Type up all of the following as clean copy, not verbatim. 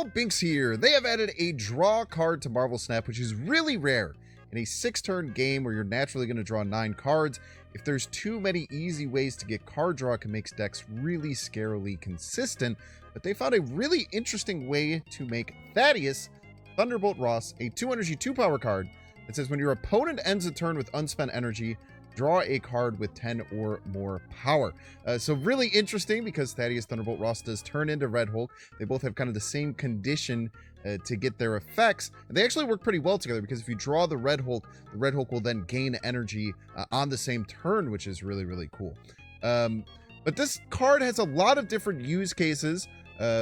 Binks here. They have added a draw card to Marvel Snap, which is really rare in a 6-turn game where you're naturally going to draw 9 cards. If there's too many easy ways to get card draw, it can make decks really scarily consistent. But they found a really interesting way to make Thaddius, Thunderbolt Ross, a 2 energy 2 power card that says when your opponent ends a turn with unspent energy, draw a card with 10 or more power. So really interesting because Thaddius Thunderbolt Ross does turn into Red Hulk. They both have kind of the same condition to get their effects. And they actually work pretty well together because if you draw the Red Hulk will then gain energy on the same turn, which is really, really cool. But this card has a lot of different use cases.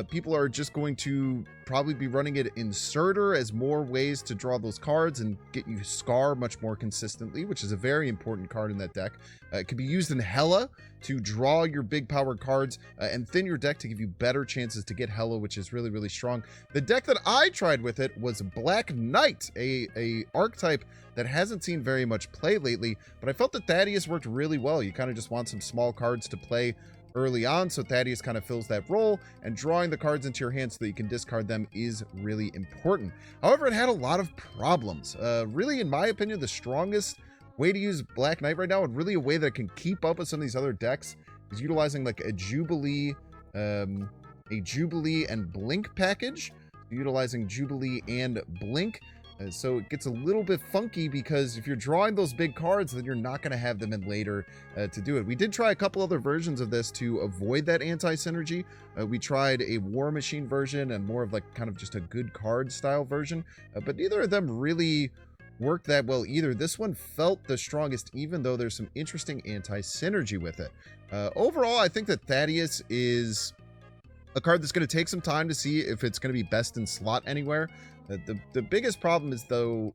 People are just going to probably be running it inserter as more ways to draw those cards and get you Scar much more consistently, which is a very important card in that deck. It can be used in Hela to draw your big power cards and thin your deck to give you better chances to get Hela, which is really, really strong. The deck that I tried with it was Black Knight, a archetype that hasn't seen very much play lately, but I felt that Thaddius worked really well. You kind of just want some small cards to play early on, so Thaddius kind of fills that role, and drawing the cards into your hand so that you can discard them is really important. However, it had a lot of problems. Really, in my opinion, the strongest way to use Black Knight right now, and really a way that can keep up with some of these other decks, is utilizing like a Jubilee and Blink package. Utilizing Jubilee and Blink. So it gets a little bit funky because if you're drawing those big cards, then you're not going to have them in later to do it. We did try a couple other versions of this to avoid that anti-synergy. We tried a War Machine version and more of like kind of just a good card style version, but neither of them really worked that well either. This one felt the strongest, even though there's some interesting anti-synergy with it. Overall, I think that Thaddius is a card that's going to take some time to see if it's going to be best in slot anywhere. The biggest problem is, though,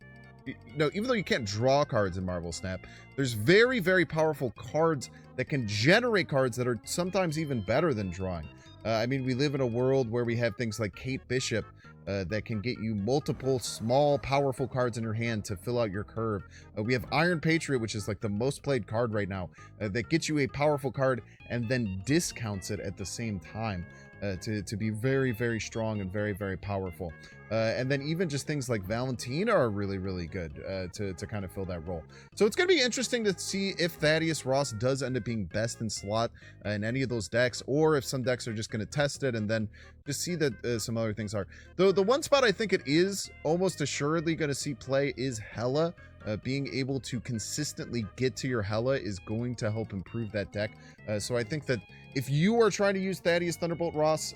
even though you can't draw cards in Marvel Snap, there's very, very powerful cards that can generate cards that are sometimes even better than drawing. I mean, we live in a world where we have things like Kate Bishop that can get you multiple small, powerful cards in your hand to fill out your curve. We have Iron Patriot, which is like the most played card right now, that gets you a powerful card and then discounts it at the same time. To be very, very strong and very, very powerful. And then even just things like Valentina are really, really good to kind of fill that role. So it's going to be interesting to see if Thaddius Ross does end up being best in slot in any of those decks, or if some decks are just going to test it and then just see that some other things are. Though the one spot I think it is almost assuredly going to see play is Hela. Being able to consistently get to your Hela is going to help improve that deck. So I think that if you are trying to use Thaddius Thunderbolt Ross,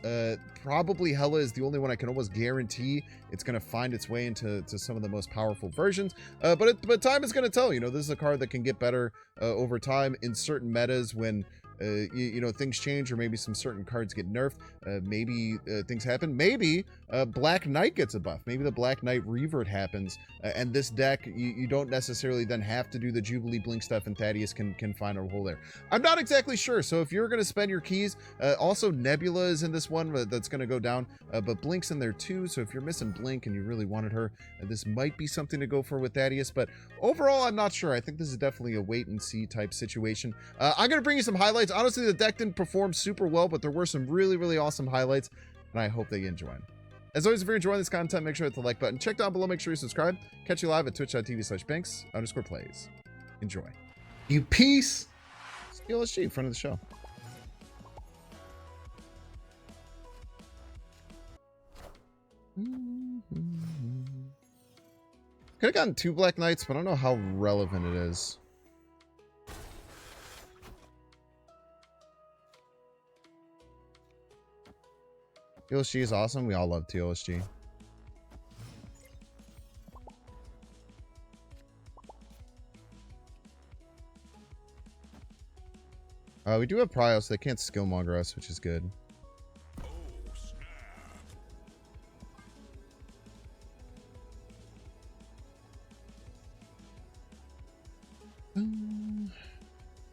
probably Hela is the only one I can almost guarantee it's going to find its way into some of the most powerful versions. But time is going to tell. This is a card that can get better over time in certain metas when things change, or maybe some certain cards get nerfed. Maybe things happen. Maybe Black Knight gets a buff. Maybe the Black Knight revert happens, and this deck, you don't necessarily then have to do the Jubilee Blink stuff, and Thaddius can find a hole there. I'm not exactly sure. So if you're going to spend your keys, also Nebula is in this one that's going to go down, but Blink's in there too. So if you're missing Blink and you really wanted her, this might be something to go for with Thaddius. But overall, I'm not sure. I think this is definitely a wait and see type situation. I'm going to bring you some highlights. Honestly, the deck didn't perform super well, but there were some really, really awesome highlights, and I hope that you enjoy them. As always, if you're enjoying this content, make sure to hit the like button. Check down below, make sure you subscribe. Catch you live at twitch.tv/Banks_plays. Enjoy. You peace. LSG in front of the show. Could have gotten 2 Black Knights, but I don't know how relevant it is. TLSG is awesome. We all love TLSG. We do have Prio, so they can't skillmonger us, which is good.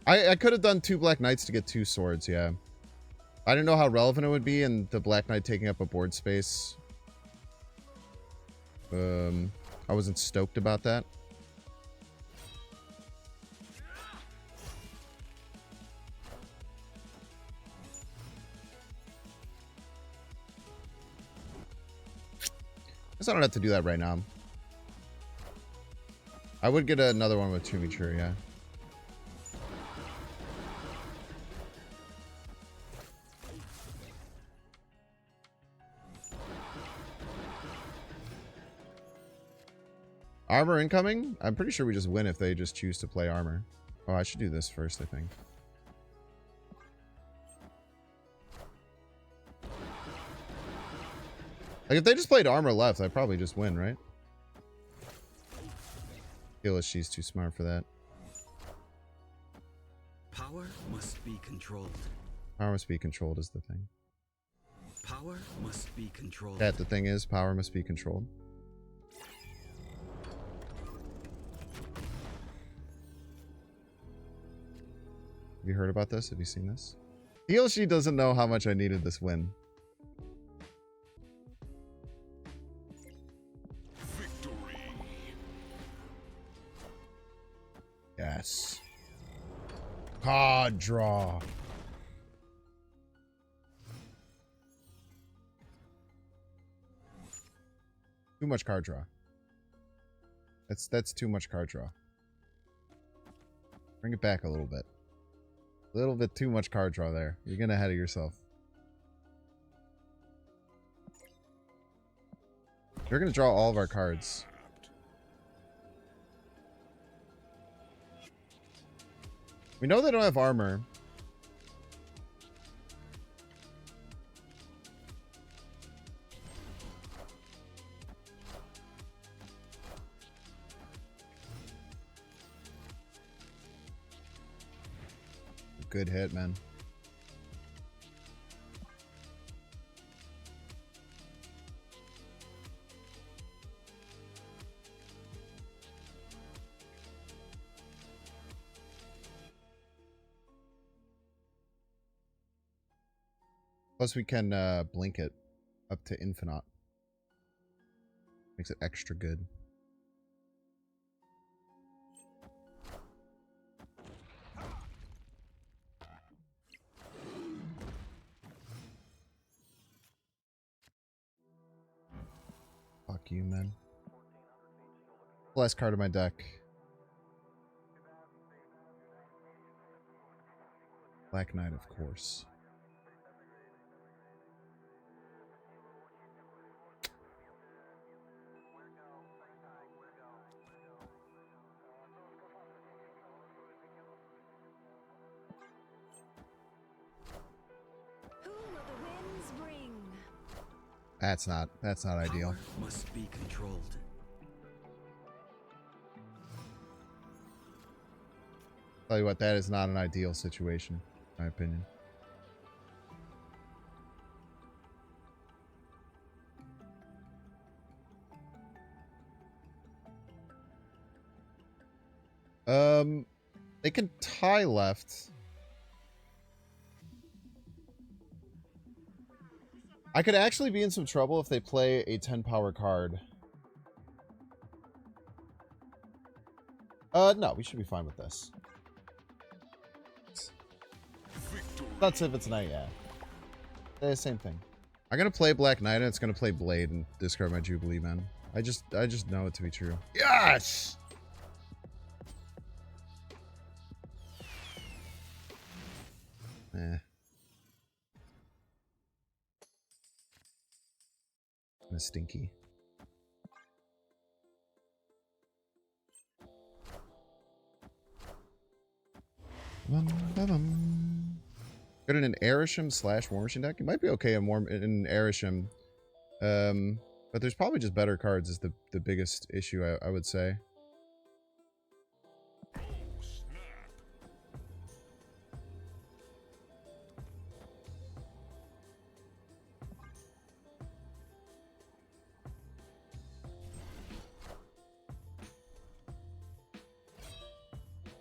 I could have done 2 Black Knights to get 2 swords, yeah. I didn't know how relevant it would be, and the Black Knight taking up a board space. I wasn't stoked about that. guess I don't have to do that right now. I would get another one with Tumiture, yeah. Armor incoming? I'm pretty sure we just win if they just choose to play armor. Oh, I should do this first, I think. Like, if they just played armor left, I'd probably just win, right? I feel like she's too smart for that. Power must be controlled. Power must be controlled is the thing. Power must be controlled. That the thing is, power must be controlled. Have you heard about this? Have you seen this? He or she doesn't know how much I needed this win. Victory. Yes. Card draw. Too much card draw. That's too much card draw. Bring it back a little bit. A little bit too much card draw there. You're getting ahead of yourself. You're going to draw all of our cards. We know they don't have armor. Good hit, man. Plus we can blink it up to infinite. Makes it extra good. Fuck you, man. Last card of my deck. Black Knight, of course. That's not ideal. Power must be controlled. Tell you what, that is not an ideal situation, in my opinion. They can tie left. I could actually be in some trouble if they play a 10 power card. No, we should be fine with this. That's if it's night, yeah. The same thing. I'm gonna play Black Knight and it's gonna play Blade and discard my Jubilee, man. I just know it to be true. Yes! Eh. Kinda stinky. Good in an Arishem / War Machine deck. It might be okay in an Arishem. But there's probably just better cards is the biggest issue, I would say.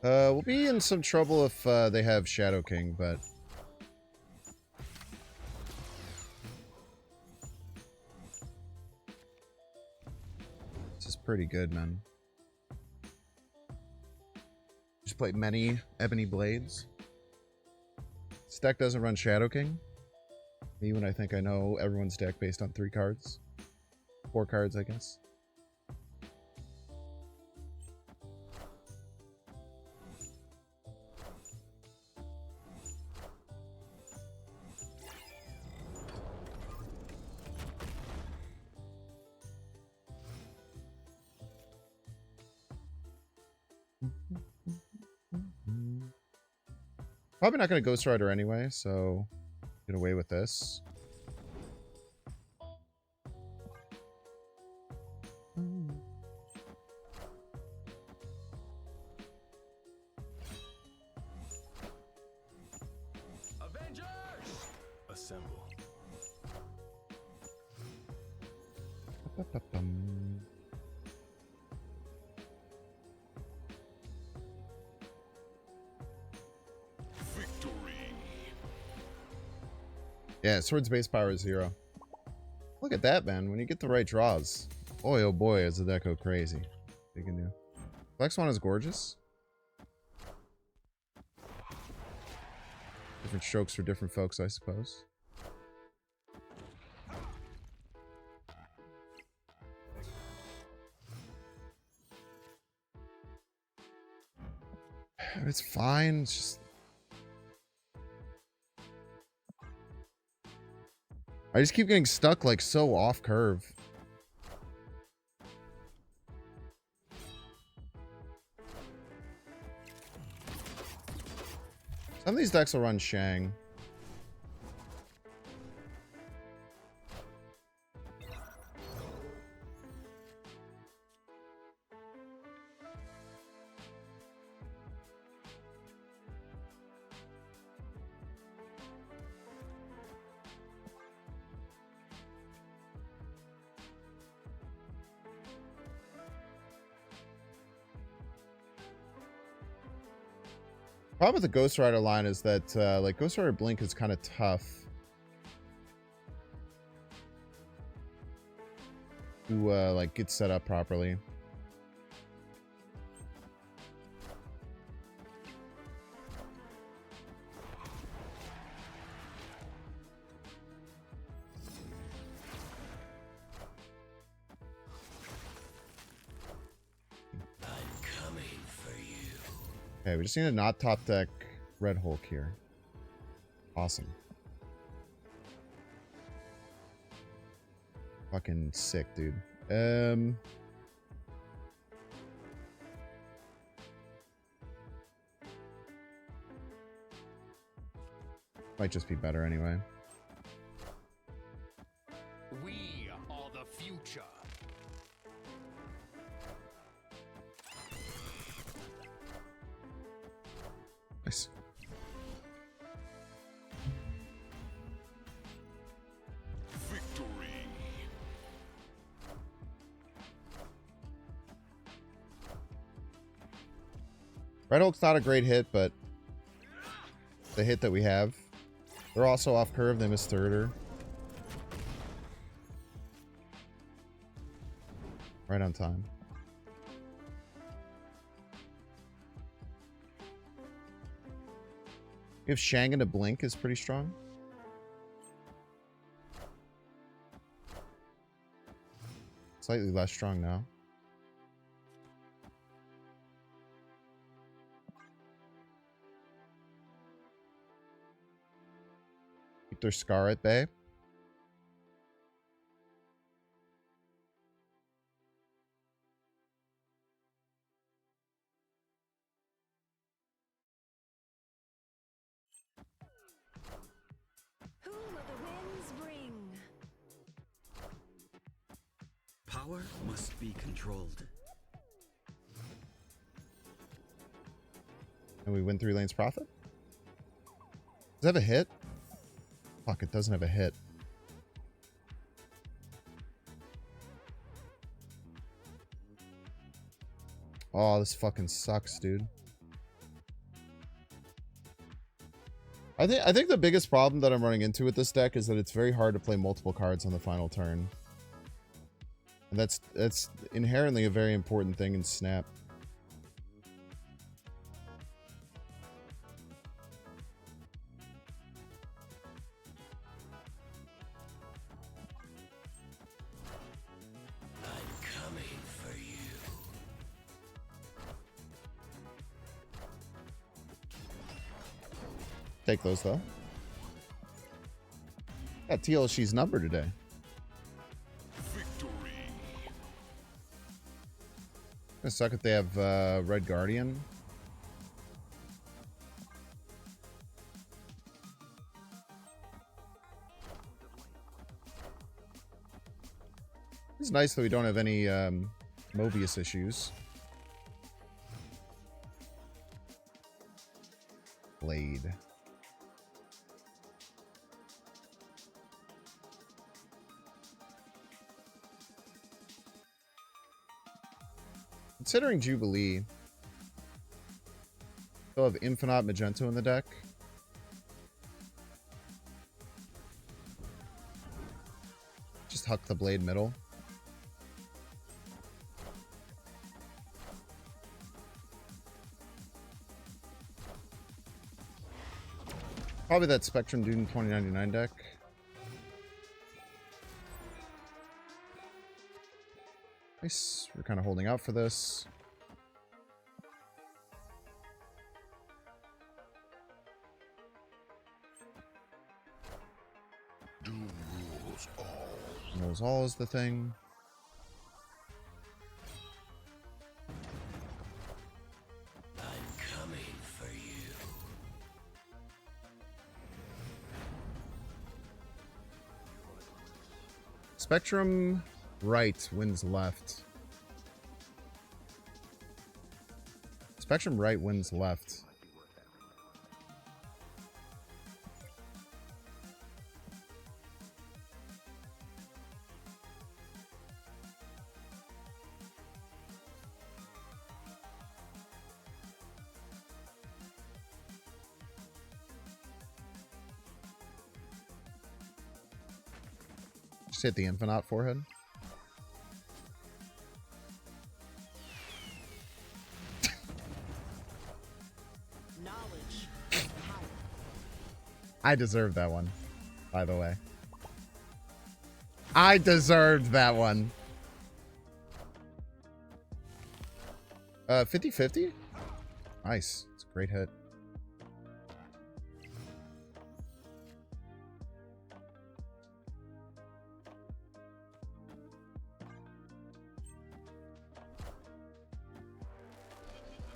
We'll be in some trouble if they have Shadow King, but this is pretty good, man. Just played many Ebony Blades. This deck doesn't run Shadow King. Me when I think I know everyone's deck based on 3 cards. 4 cards, I guess. Probably not going to Ghost Rider anyway, so get away with this. Avengers! Assemble. Yeah, Sword's base power is 0. Look at that, man. When you get the right draws. Boy, oh boy, is the deck go crazy. Big and new. Flex one is gorgeous. Different strokes for different folks, I suppose. It's fine. It's just... I just keep getting stuck like so off curve. Some of these decks will run Shang. Problem with the Ghost Rider line is that like Ghost Rider Blink is kind of tough to like get set up properly. Okay, we just need to not top deck Red Hulk here. Awesome. Fucking sick, dude. Might just be better anyway. We are the future. Nice. Victory. Red Hulk's not a great hit, but the hit that we have. They're also off curve. They miss thirder. Right on time. If Shang into Blink is pretty strong. Slightly less strong now. Keep their Scar at bay. Who will the winds bring? Power must be controlled. And we win 3 lanes profit? Does it have a hit? Fuck, it doesn't have a hit. Oh, this fucking sucks, dude. I think the biggest problem that I'm running into with this deck is that it's very hard to play multiple cards on the final turn. And that's inherently a very important thing in Snap. Take those, though. Got TLC's number today. Victory. Gonna suck if they have Red Guardian. It's nice that we don't have any Mobius issues. Blade. Considering Jubilee, still have Infinite Magento in the deck. Just huck the blade middle. Probably that Spectrum Dune 2099 deck. Nice. We're kind of holding out for this. Doom rules all. Knows all is the thing. I'm coming for you. Spectrum right wins left. Spectrum right wins left. Just hit the Infinite forehead. I deserved that one, by the way. I deserved that one. 50-50? Nice. It's a great hit.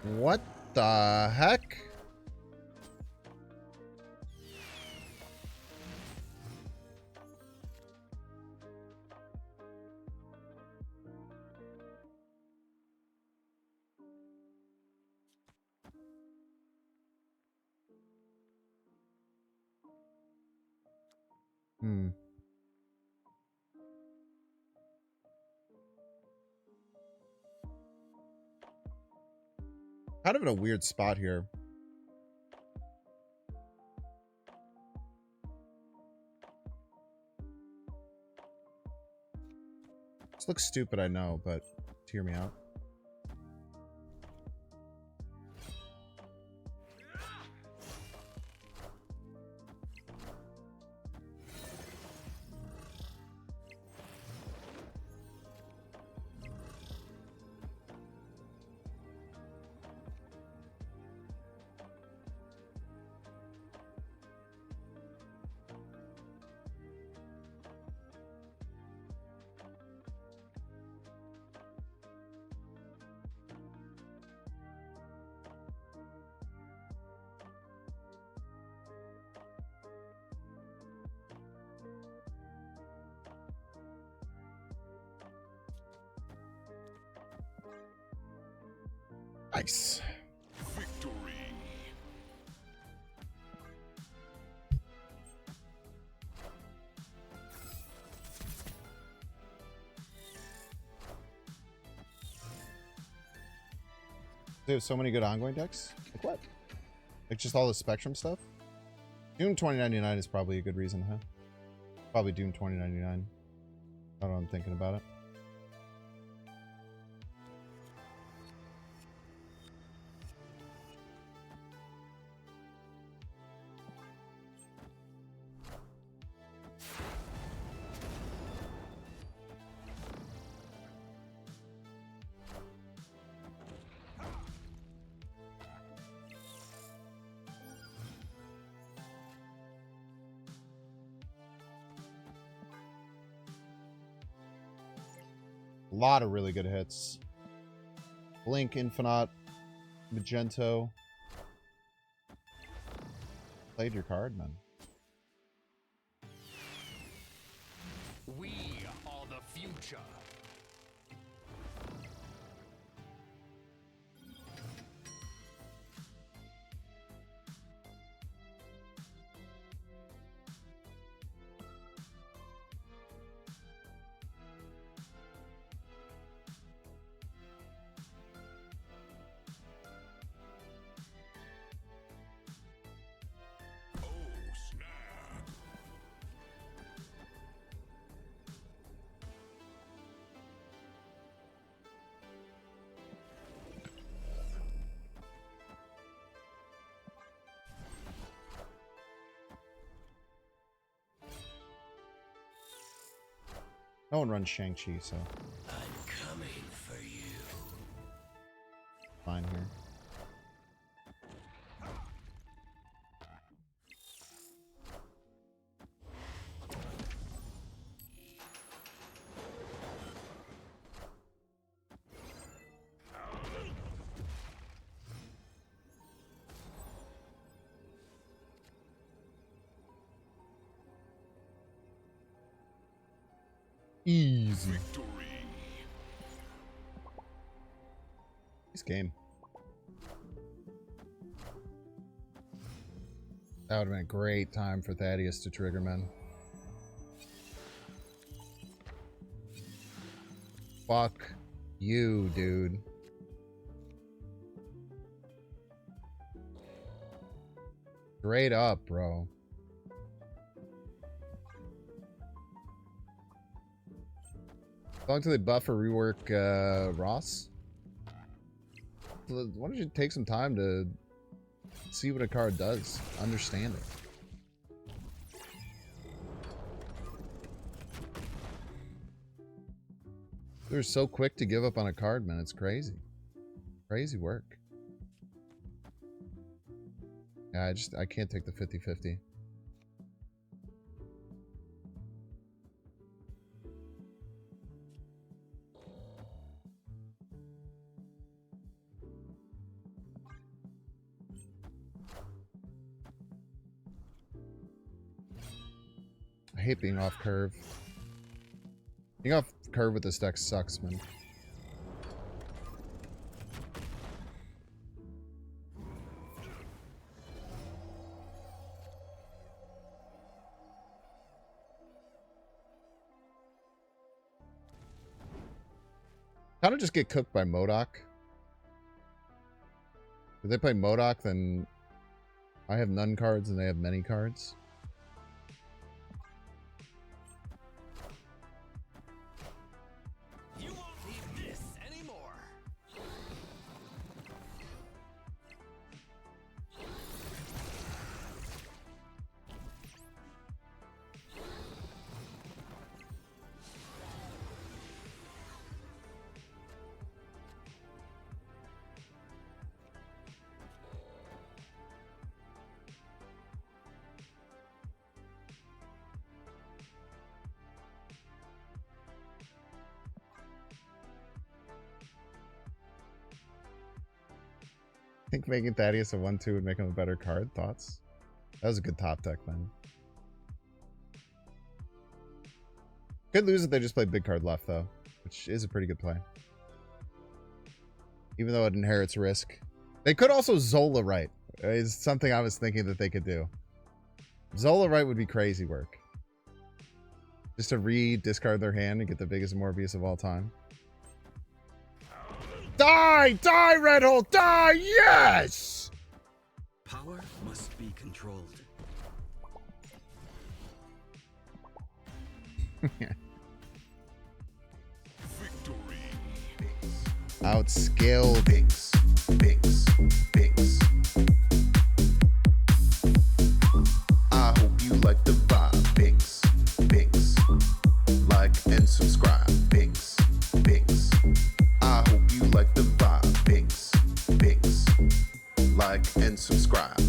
What the heck? Kind of in a weird spot here. This looks stupid, I know, but hear me out. Nice. Victory. They have so many good ongoing decks. Like what? Like just all the Spectrum stuff? Doom 2099 is probably a good reason, huh? Probably Doom 2099. I don't know, I'm thinking about it. A lot of really good hits. Blink, Infinite, Magento. Played your card, man. We are the future. No one runs Shang-Chi, so I'm coming for you. fine here. Easy. Victory. Nice game. That would have been a great time for Thaddius to trigger, man. Fuck you, dude. Straight up, bro. How long till they buff or rework Ross? Why don't you take some time to see what a card does? Understand it. They're so quick to give up on a card, man. It's crazy. Crazy work. Yeah, I can't take the 50-50. I hate being off curve. Being off curve with this deck sucks, man. Kind of just get cooked by MODOK. If they play MODOK, then I have none cards and they have many cards. You won't need this anymore. I think making Thaddius a 1-2 would make him a better card. Thoughts? That was a good top deck, man. Could lose if they just play big card left, though, which is a pretty good play. Even though it inherits risk. They could also Zola right. Is something I was thinking that they could do. Zola right would be crazy work. Just to re-discard their hand and get the biggest Morbius of all time. Die! Die, Red Hole! Die! Yes! Power must be controlled. Victory. Outskilled. Binks. Binks. Binks. I hope you like the vibe. Binks. Binks. Like and subscribe. Binks. Binks. I hope you like the vibe. Binks. Binks. Like and subscribe.